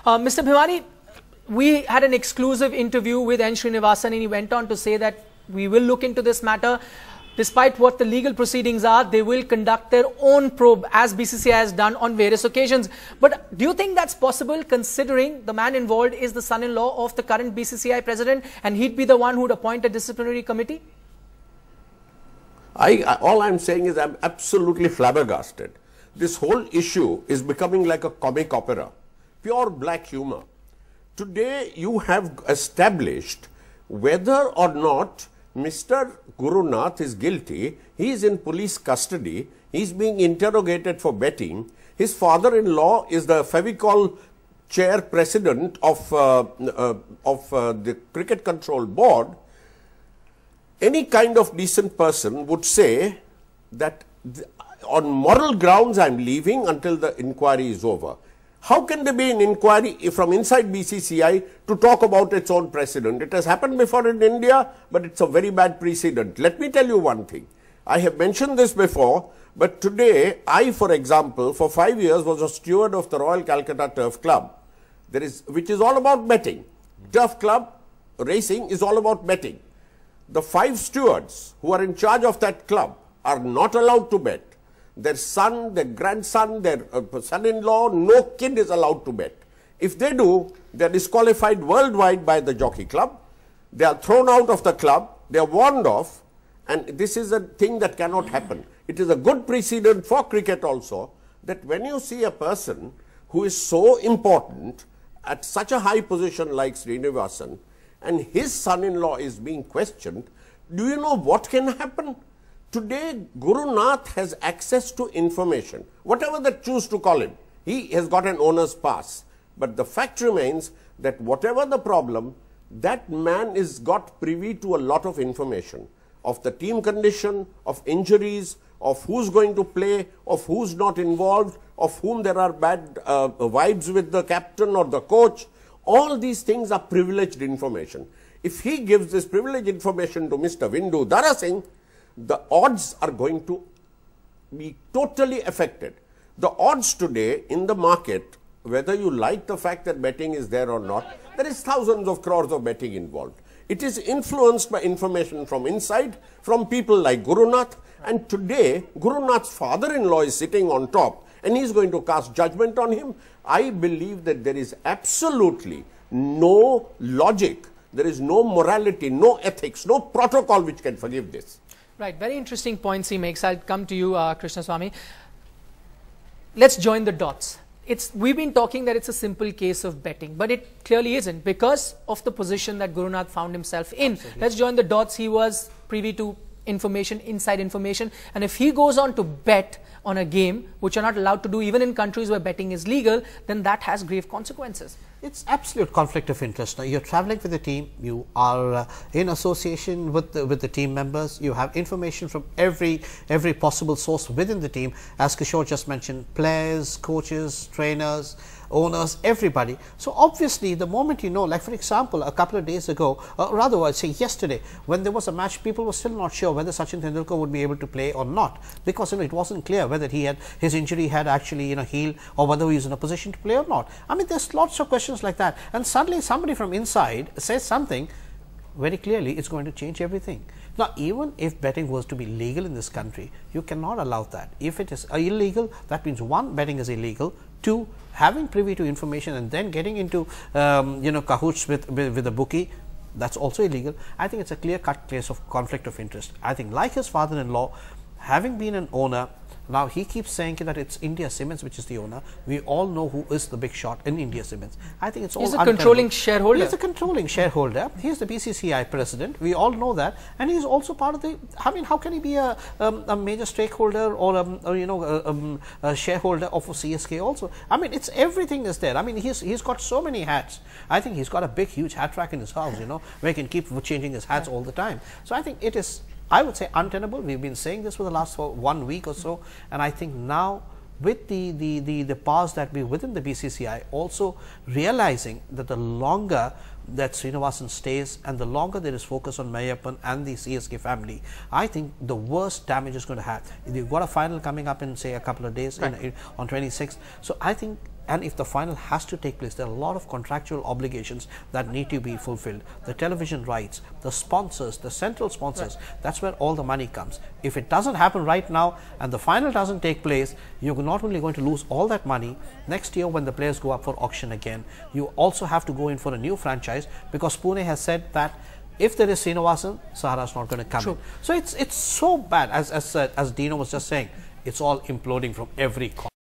Mr. Bhimani, we had an exclusive interview with N. Srinivasan, and he went on to say that we will look into this matter. Despite what the legal proceedings are, they will conduct their own probe, as BCCI has done on various occasions. But do you think that's possible, considering the man involved is the son-in-law of the current BCCI president, and he'd be the one who would appoint a disciplinary committee? All I'm saying is I'm absolutely flabbergasted. This whole issue is becoming like a comic opera, pure black humor. Today you have established whether or not Mr. Gurunath is guilty. He is in police custody. He is being interrogated for betting. His father-in-law is the Fevicol chair president of the Cricket Control Board. Any kind of decent person would say that on moral grounds I am leaving until the inquiry is over. How can there be an inquiry from inside BCCI to talk about its own precedent? It has happened before in India, but it's a very bad precedent. Let me tell you one thing. I have mentioned this before, but today I, for example, for 5 years was a steward of the Royal Calcutta Turf Club, which is all about betting. Turf Club racing is all about betting. The 5 stewards who are in charge of that club are not allowed to bet. Their son, their grandson, their son-in-law, no kid is allowed to bet. If they do, they are disqualified worldwide by the jockey club. They are thrown out of the club. They are warned off. And this is a thing that cannot happen. It is a good precedent for cricket also, that when you see a person who is so important at such a high position like Srinivasan, and his son-in-law is being questioned, do you know what can happen? Today, Gurunath has access to information, whatever they choose to call him. He has got an owner's pass. But the fact remains that whatever the problem, that man is got privy to a lot of information of the team condition, of injuries, of who's going to play, of who's not involved, of whom there are bad vibes with the captain or the coach. All these things are privileged information. If he gives this privileged information to Mr. Vindu Dara Singh, the odds are going to be totally affected. The odds today in the market, whether you like the fact that betting is there or not, there is thousands of crores of betting involved. It is influenced by information from inside, from people like Gurunath, and today Gurunath's father-in-law is sitting on top and he is going to cast judgment on him. I believe that there is absolutely no logic, there is no morality, no ethics, no protocol which can forgive this. Right, very interesting points he makes. I'll come to you, Krishnaswamy. Let's join the dots. We've been talking that it's a simple case of betting, but it clearly isn't because of the position that Gurunath found himself in. Absolutely. Let's join the dots. He was privy to information, inside information, and if he goes on to bet on a game, which you're not allowed to do even in countries where betting is legal, then that has grave consequences. It's absolute conflict of interest. Now, you're traveling with the team, you are in association with the team members, you have information from every possible source within the team, as Kishore just mentioned, players, coaches, trainers, owners, everybody. So obviously the moment you know, like for example, a couple of days ago, rather I'd say yesterday, when there was a match, people were still not sure whether Sachin Tendulkar would be able to play or not, because it wasn't clear whether his injury had actually healed or whether he was in a position to play or not. I mean, there's lots of questions like that, and suddenly somebody from inside says something very clearly, it's going to change everything. Now, even if betting was to be legal in this country, you cannot allow that. If it is illegal, that means 1, betting is illegal, 2, having privy to information and then getting into cahoots with the bookie, that's also illegal. I think it's a clear-cut case of conflict of interest. I think like his father-in-law, having been an owner, now he keeps saying that it's India Cements which is the owner. We all know who is the big shot in India Cements. I think it's all He's a controlling shareholder. He's a controlling shareholder. He's the BCCI president. We all know that, and he's also part of the. I mean, how can he be a major stakeholder or a shareholder of CSK also? I mean, it's everything is there. I mean, he's got so many hats. I think he's got a big, huge hat rack in his house. Where he can keep changing his hats all the time. So I think it is, I would say, untenable. We've been saying this for the last 1 week or so, and I think now with the powers that be within the BCCI also realizing that the longer that Srinivasan stays, and the longer there is focus on Mayappan and the CSK family, I think the worst damage is going to have. You've got a final coming up in, say, a couple of days, on 26th. So I think, and if the final has to take place, there are a lot of contractual obligations that need to be fulfilled. The television rights, the sponsors, the central sponsors, that's where all the money comes. If it doesn't happen right now and the final doesn't take place, you're not only going to lose all that money next year when the players go up for auction again, you also have to go in for a new franchise, because Pune has said that if there is Srinivasan, Sahara is not going to come in. So it's so bad, as Dino was just saying, it's all imploding from every corner.